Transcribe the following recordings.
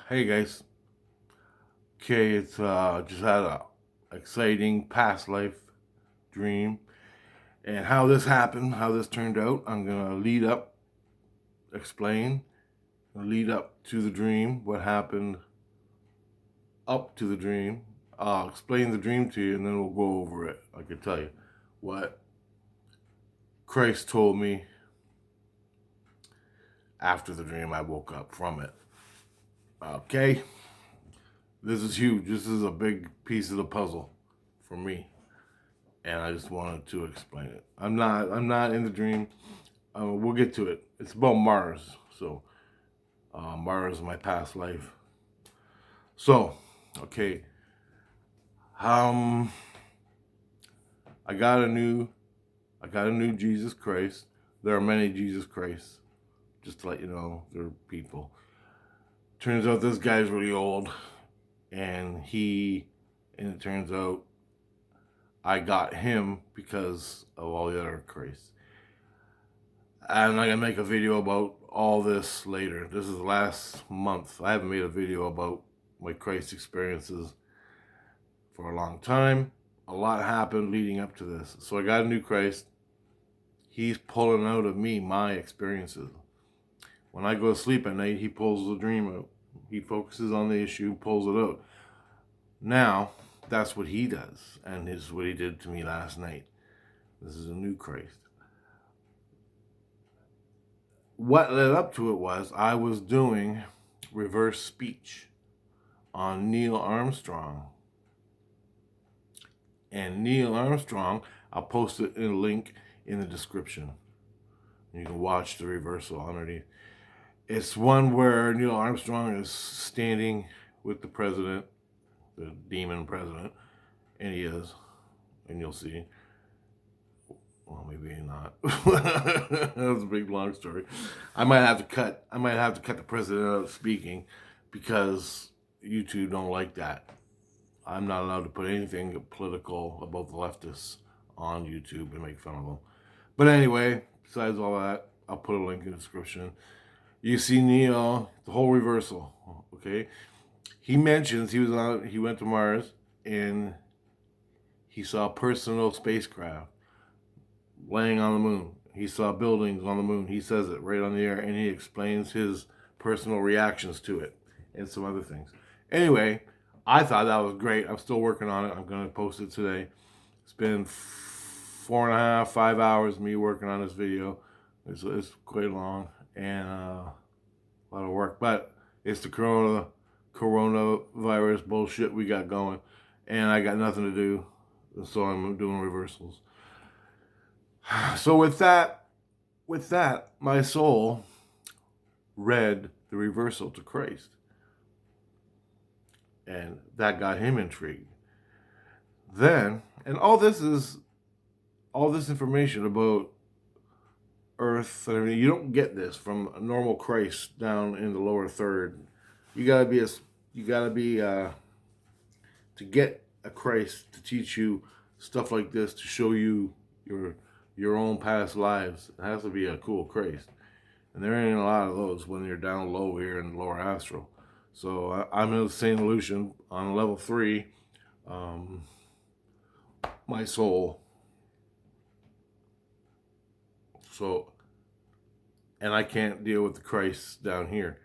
Hey guys. Okay, it's just had a exciting past life dream, and how this happened, how this turned out. I'm gonna explain, lead up to the dream, what happened up to the dream. I'll explain the dream to you, and then we'll go over it. I can tell you what Christ told me after the dream. I woke up from it. Okay, this is huge. This is a big piece of the puzzle for me, and I just wanted to explain it. I'm not in the dream. We'll get to it. It's about Mars. So Mars is my past life. So, okay. Um, I got a new, I got a new Jesus Christ. There are many Jesus Christs. Just to let you know, there are people. Turns out this guy's really old, and it turns out I got him because of all the other Christs. I'm not gonna make a video about all this later. This is the last month. I haven't made a video about my Christ experiences for a long time. A lot happened leading up to this. So I got a new Christ. He's pulling out of me my experiences. When I go to sleep at night, he pulls the dream out. He focuses on the issue, pulls it out. Now, that's what he does. And this is what he did to me last night. This is a new Christ. What led up to it was I was doing reverse speech on Neil Armstrong. And Neil Armstrong, I'll post it in a link in the description. You can watch the reversal underneath. It's one where Neil Armstrong is standing with the president, the demon president, and he is, and you'll see. Well, maybe not. That's a big long story. I might have to cut the president out of speaking because YouTube don't like that. I'm not allowed to put anything political about the leftists on YouTube and make fun of them. But anyway, besides all that, I'll put a link in the description. You see Neo, the whole reversal. Okay, he mentions he went to Mars and he saw a personal spacecraft laying on the moon. He saw buildings on the moon. He says it right on the air, and he explains his personal reactions to it and some other things. Anyway, I thought that was great. I'm still working on it. I'm going to post it today. It's been 4.5, 5 hours me working on this video. It's quite long and a lot of work, but it's the coronavirus bullshit we got going, and I got nothing to do, so I'm doing reversals. So with that, my soul read the reversal to Christ, and that got him intrigued. Then, and all this information about Earth and everything, you don't get this from a normal Christ down in the lower third. You gotta be to get a Christ to teach you stuff like this, to show you your own past lives. It has to be a cool Christ, and there ain't a lot of those when you're down low here in lower astral. So I'm in the Saint Illusion on level 3. My soul. So, and I can't deal with the Christ down here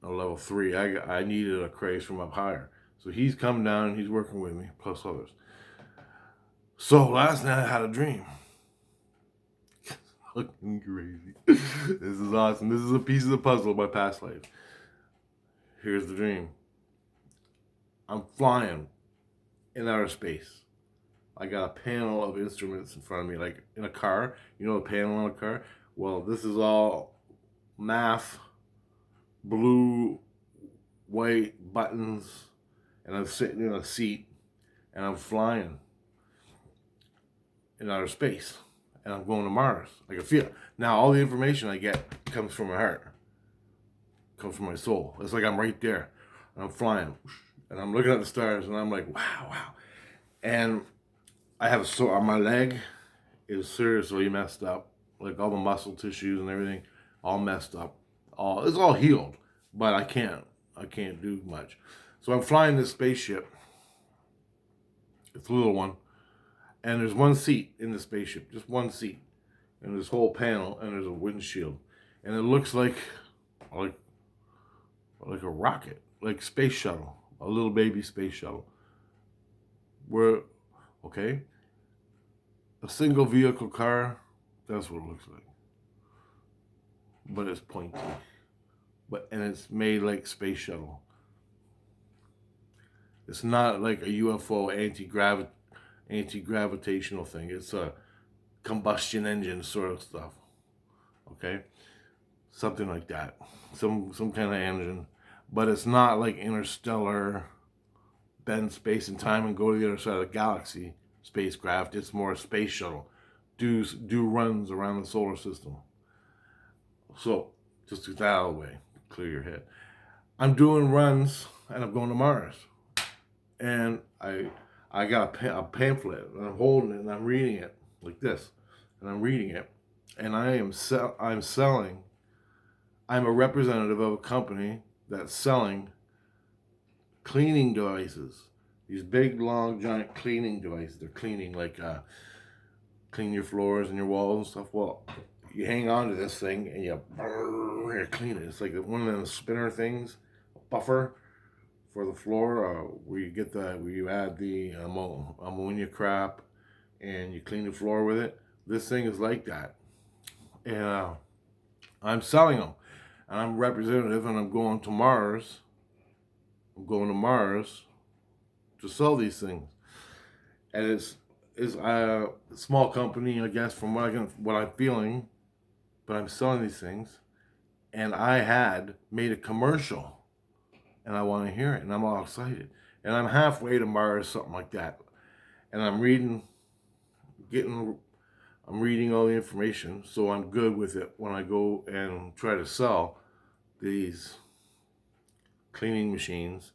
on level 3. I needed a Christ from up higher. So he's come down and he's working with me, plus others. So last night I had a dream. Fucking crazy. This is awesome. This is a piece of the puzzle of my past life. Here's the dream. I'm flying in outer space. I got a panel of instruments in front of me, like in a car. You know the panel on a car? Well, this is all math, blue, white buttons, and I'm sitting in a seat, and I'm flying in outer space, and I'm going to Mars. I can feel it. Now, all the information I get comes from my heart, comes from my soul. It's like I'm right there, and I'm flying, and I'm looking at the stars, and I'm like, wow. And I have a sore on my leg. Is seriously messed up. Like all the muscle tissues and everything, all messed up. It's all healed, but I can't can't do much. So I'm flying this spaceship. It's a little one, and there's one seat in the spaceship, just one seat, and this whole panel, and there's a windshield, and it looks like a rocket, like space shuttle, a little baby space shuttle. Where, okay, a single vehicle car, that's what it looks like, but it's pointy, and it's made like space shuttle. It's not like a UFO anti-gravitational thing. It's a combustion engine sort of stuff. Okay, something like that. Some kind of engine, but it's not like interstellar, bend space and time and go to the other side of the galaxy spacecraft. It's more a space shuttle. Do runs around the solar system. So just get that out of the way. Clear your head. I'm doing runs and I'm going to Mars. And I got a pamphlet and I'm holding it and I'm reading it like this, and I'm reading it, and I'm selling. I'm a representative of a company that's selling cleaning devices. These big, long, giant cleaning devices. They're cleaning clean your floors and your walls and stuff. Well, you hang on to this thing and you clean it. It's like one of those spinner things, a buffer for the floor, where you add the ammonia crap and you clean the floor with it. This thing is like that, and I'm selling them, and I'm representative, and I'm going to Mars. I'm going to Mars to sell these things, and it's a small company, I guess, from what I'm feeling, but I'm selling these things, and I had made a commercial. And I want to hear it, and I'm all excited. And I'm halfway to Mars, something like that. And I'm reading all the information, so I'm good with it when I go and try to sell these cleaning machines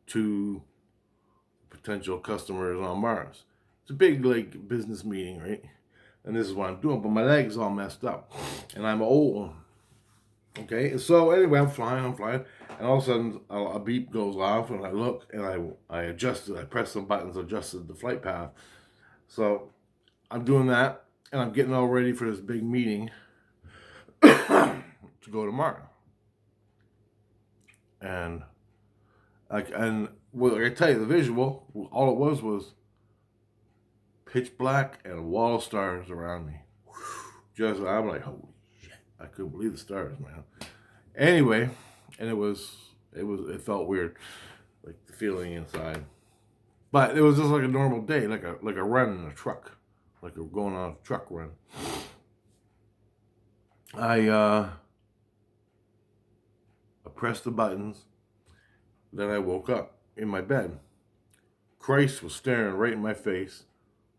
to potential customers on Mars. It's a big business meeting, right? And this is what I'm doing, but my leg's all messed up, and I'm old. Okay, so anyway, I'm flying, and all of a sudden a beep goes off, and I look, and I adjusted, I pressed some buttons, adjusted the flight path. So I'm doing that, and I'm getting all ready for this big meeting to go to Mars. And I tell you, the visual, all it was pitch black and a wall of stars around me. I'm like, holy shit, I couldn't believe the stars, man. Anyway, and it felt weird, like the feeling inside. But it was just like a normal day, like a run in a truck, like we're going on a truck run. I pressed the buttons, then I woke up in my bed. Christ was staring right in my face,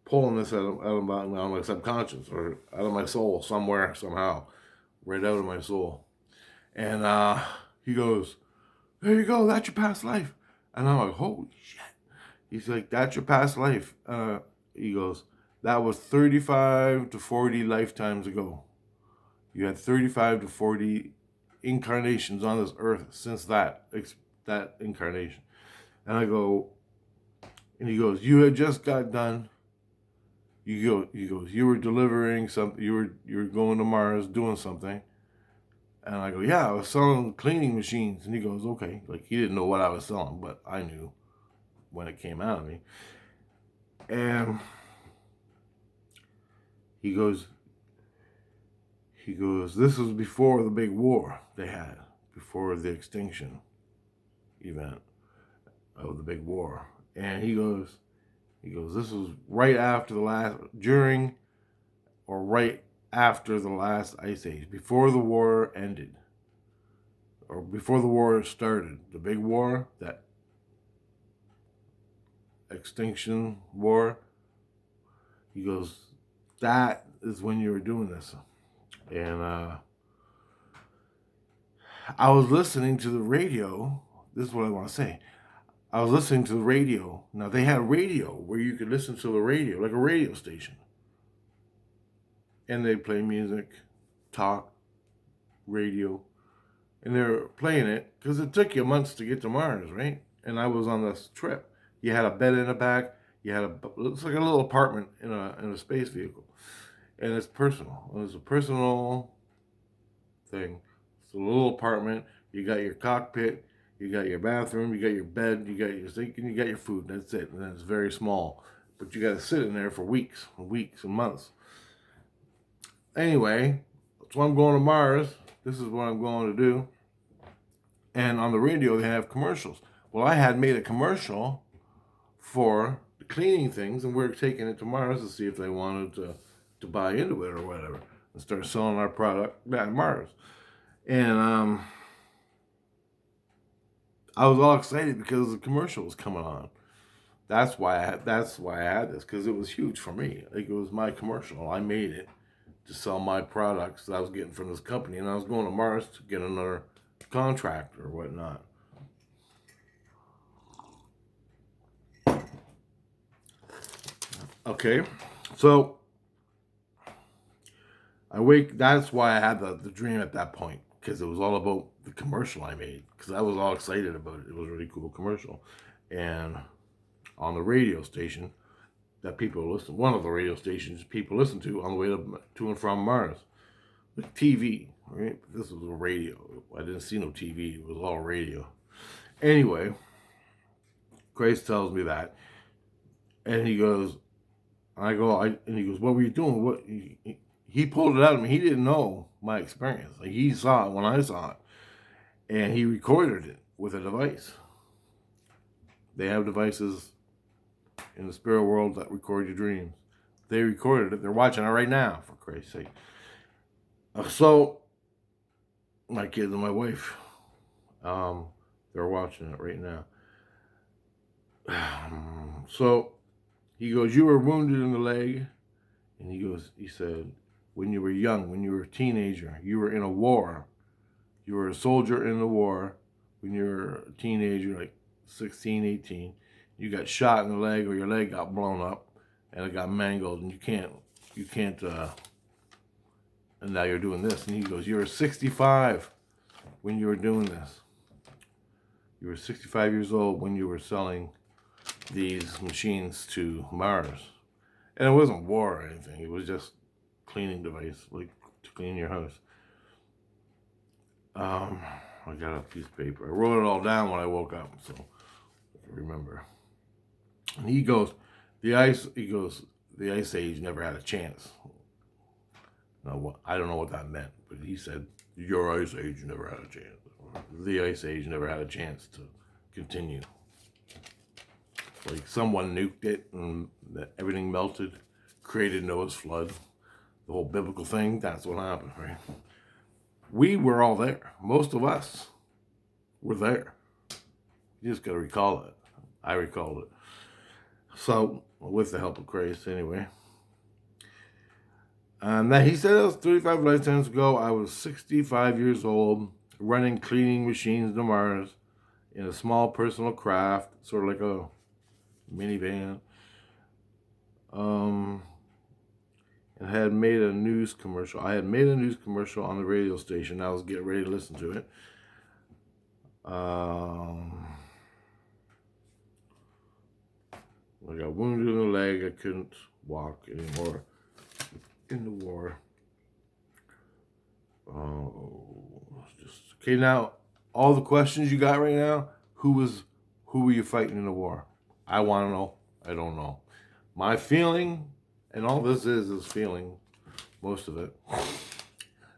pulling this out of my subconscious or out of my soul somewhere, somehow, right out of my soul. And he goes, "There you go, that's your past life." And I'm like, holy shit. He's like, "That's your past life." He goes, "That was 35 to 40 lifetimes ago. You had 35 to 40 incarnations on this earth since that incarnation." And I go, and he goes, "You had just got done. He goes, you were delivering something, you were going to Mars doing something." And I go, "Yeah, I was selling cleaning machines." And he goes, "Okay." Like, he didn't know what I was selling, but I knew when it came out of me. And he goes, "This was before the big war they had, before the extinction event of the big war." And he goes, "This was right after right after the last ice age, before the war ended, or before the war started, the big war, that extinction war." He goes, "That is when you were doing this." And I was listening to the radio. This is what I want to say. I was listening to the radio. Now, they had a radio where you could listen to the radio, like a radio station. And they'd play music, talk, radio. and they're playing it because it took you months to get to Mars, right? And I was on this trip. You had a bed in the back. You had looks like a little apartment in a space vehicle, and it's personal. It's a personal thing. It's a little apartment. You got your cockpit. You got your bathroom. You got your bed. You got your sink, and you got your food. That's it. And it's very small, but you got to sit in there for weeks, and months. Anyway, so I'm going to Mars. This is what I'm going to do. And on the radio, they have commercials. Well, I had made a commercial for cleaning things, and we are taking it to Mars to see if they wanted to buy into it or whatever, and start selling our product at Mars. And I was all excited because the commercial was coming on. That's why I had this, because it was huge for me. Like, it was my commercial. I made it to sell my products that I was getting from this company, and I was going to Mars to get another contract or whatnot. Okay, so that's why I had the dream at that point, because it was all about the commercial I made, because I was all excited about it. It was a really cool commercial. And on the radio station that people listen, one of the radio stations people listen to on the way to and from Mars, like TV, right? This was a radio. I didn't see no TV. It was all radio. Anyway, Grace tells me that, and he goes, and he goes, "What were you doing? What?" He pulled it out of me. He didn't know my experience. Like, he saw it when I saw it, and he recorded it with a device. They have devices in the spirit world that record your dreams. They recorded it. They're watching it right now, for Christ's sake. So, my kids and my wife, they're watching it right now. So, he goes, "You were wounded in the leg," and he said, "When you were young, when you were a teenager, you were in a war. You were a soldier in the war when you were a teenager, like 16, 18. You got shot in the leg, or your leg got blown up and it got mangled, and you can't, and now you're doing this." And he goes, "You were 65 when you were doing this. You were 65 years old when you were selling these machines to Mars." And it wasn't war or anything. It was just cleaning device, like to clean your house. I got a piece of paper. I wrote it all down when I woke up, so I can remember. And he goes, the ice age never had a chance. Now, I don't know what that meant, but he said, "Your ice age never had a chance." The ice age never had a chance to continue. Like, someone nuked it and everything melted, created Noah's flood. The whole biblical thing, that's what happened, right? We were all there. Most of us were there. You just got to recall it. I recalled it. So, with the help of Christ, anyway. And that he said it was 35 lifetimes ago. I was 65 years old, running cleaning machines to Mars in a small personal craft, sort of like a minivan. And had made a news commercial. I had made a news commercial on the radio station. I was getting ready to listen to it. I got wounded in the leg. I couldn't walk anymore in the war. Okay, now, all the questions you got right now, who were you fighting in the war? I want to know. I don't know. My feeling, and all this is feeling, most of it.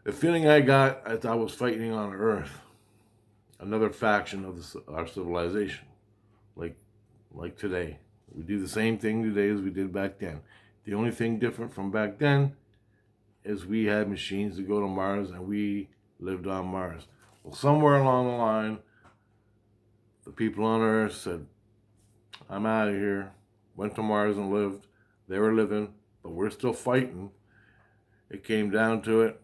The feeling I got as I was fighting on Earth, another faction of our civilization, like today. We do the same thing today as we did back then. The only thing different from back then is we had machines to go to Mars, and we lived on Mars. Well, somewhere along the line, the people on Earth said, "I'm out of here." Went to Mars and lived. They were living, but we're still fighting. It came down to it.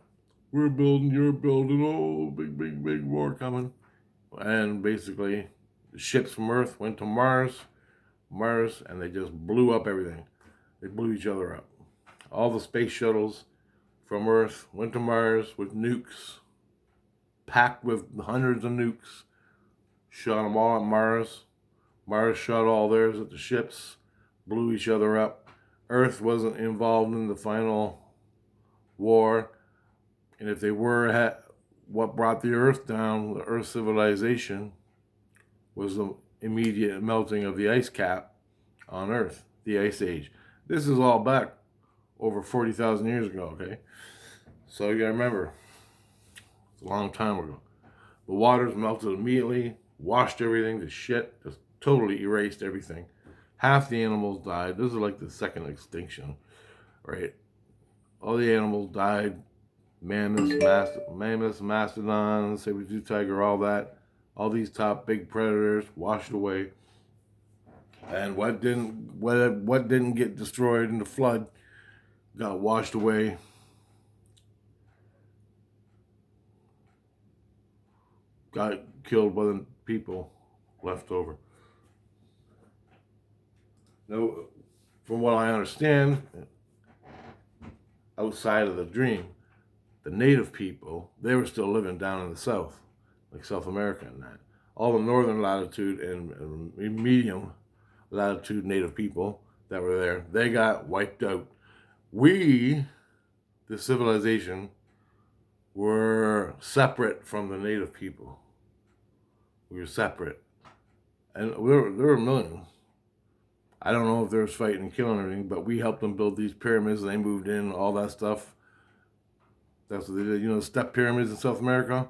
We're building, you're building. Oh, big war coming. And basically, the ships from Earth went to Mars, and they just blew up everything. They blew each other up. All the space shuttles from Earth went to Mars with nukes. packed with hundreds of nukes. Shot them all at Mars. Mars shot all theirs at the ships, blew each other up. Earth wasn't involved in the final war. And if they were, what brought the Earth down, the Earth civilization, was the immediate melting of the ice cap on Earth, the Ice Age. This is all back over 40,000 years ago, okay? So you gotta remember, it's a long time ago. The waters melted immediately, washed everything to shit, just totally erased everything. Half the animals died. This is like the second extinction, right? All the animals died. Mammoths, mastodons, saber-tooth tiger, all that. All these top big predators washed away. And what didn't get destroyed in the flood got washed away. Got killed by the people left over. Now, from what I understand, outside of the dream, the native people, they were still living down in the south, like South America and that. All the northern latitude and medium latitude native people that were there, they got wiped out. We, the civilization, were separate from the native people. We were separate. And there were millions. I don't know if there was fighting and killing or anything, but we helped them build these pyramids and they moved in, all that stuff. That's what they did. You know, the step pyramids in South America,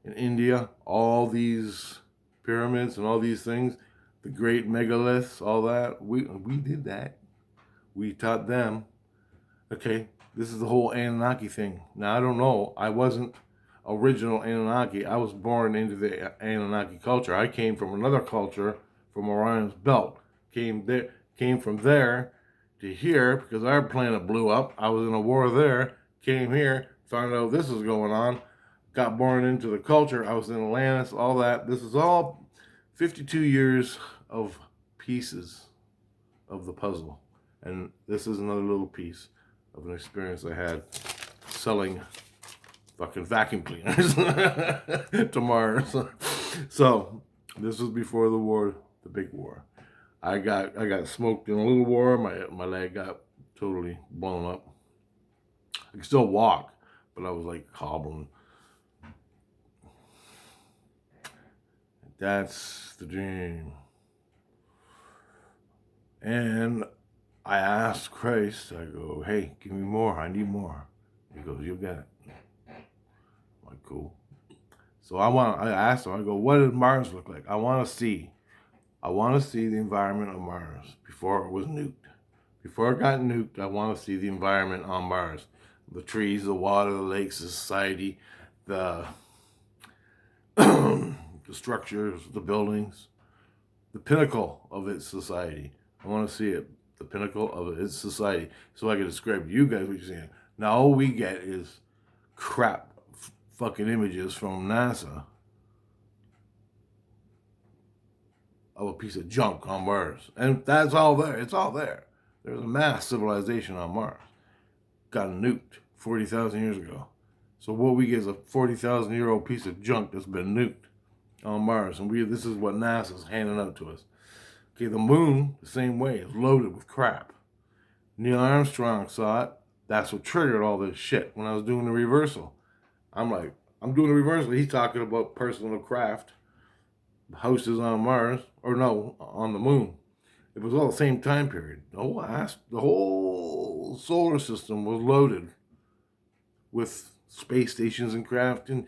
in India, all these pyramids and all these things, the great megaliths, all that, we did that. We taught them. Okay, this is the whole Annunaki thing. Now, I don't know. I wasn't original Annunaki. I was born into the Annunaki culture. I came from another culture, from Orion's belt. Came from there to here because our planet blew up. I was in a war there. Came here, found out this was going on. Got born into the culture. I was in Atlantis, all that. This is all 52 years of pieces of the puzzle. And this is another little piece of an experience I had selling fucking vacuum cleaners to Mars. So this was before the war, the big war. I got smoked in a little war. My leg got totally blown up. I could still walk, but I was like hobbling. That's the dream. And I asked Christ, I go, hey, give me more. I need more. He goes, you got it. I'm like, cool. So I asked him, I go, what does Mars look like? I want to see the environment of Mars before it was nuked. Before it got nuked, I want to see the environment on Mars. The trees, the water, the lakes, the society, the the structures, the buildings, the pinnacle of its society. I want to see it, the pinnacle of its society, so I can describe to you guys what you're seeing. Now all we get is crap fucking images from NASA of a piece of junk on Mars. And that's all there. It's all there. There's a mass civilization on Mars. Got nuked 40,000 years ago. So what we get is a 40,000-year-old piece of junk that's been nuked on Mars. And this is what NASA's handing out to us. Okay, the moon, the same way, is loaded with crap. Neil Armstrong saw it. That's what triggered all this shit when I was doing the reversal. I'm like, I'm doing the reversal. He's talking about personal craft, houses on Mars, or no, on the moon. It was all the same time period. The whole solar system was loaded with space stations and craft, and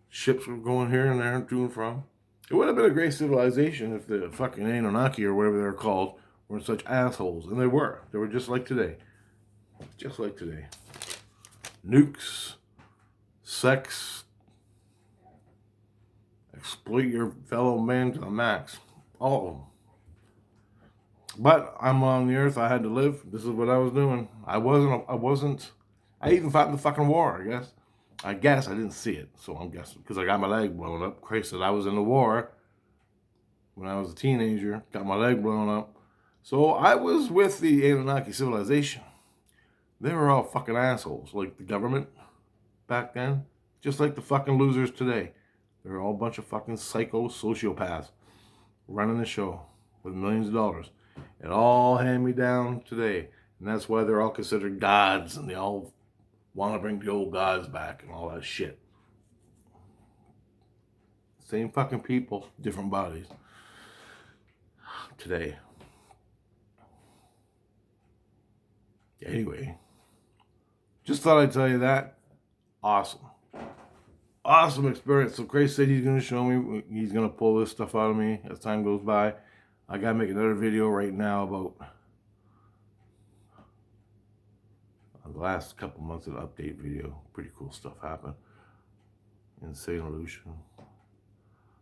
ships were going here and there to and from. It would have been a great civilization if the fucking Annunaki or whatever they're called weren't such assholes. And they were. They were just like today. Just like today. Nukes, sex, exploit your fellow man to the max. All of them. But I'm on the earth. I had to live. This is what I was doing. I even fought in the fucking war, I guess. I didn't see it, so I'm guessing. Because I got my leg blown up. Christ said I was in the war when I was a teenager. Got my leg blown up. So I was with the Anunnaki civilization. They were all fucking assholes. Like the government back then. Just like the fucking losers today. They're all a bunch of fucking psycho sociopaths running the show with millions of dollars. It all hand me down today. And that's why they're all considered gods, and they all want to bring the old gods back and all that shit. Same fucking people, different bodies. Today. Anyway, just thought I'd tell you that. Awesome. Awesome experience. So Craig said he's going to show me, he's going to pull this stuff out of me as time goes by. I got to make another video right now about the last couple months of the update video. Pretty cool stuff happened in St. Lucia.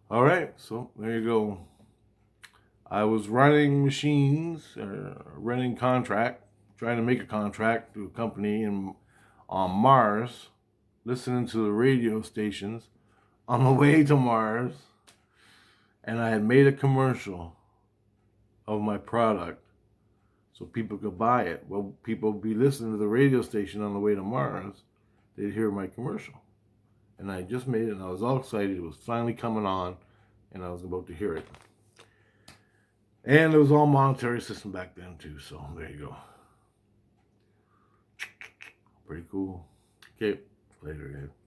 All right, so there you go. I was running machines, running contract, trying to make a contract to a company on Mars, listening to the radio stations on the way to Mars, and I had made a commercial of my product so people could buy it. Well, people would be listening to the radio station on the way to Mars, they'd hear my commercial. And I just made it, and I was all excited. It was finally coming on, and I was about to hear it. And it was all monetary system back then, too, so there you go. Pretty cool. Okay, later, guys.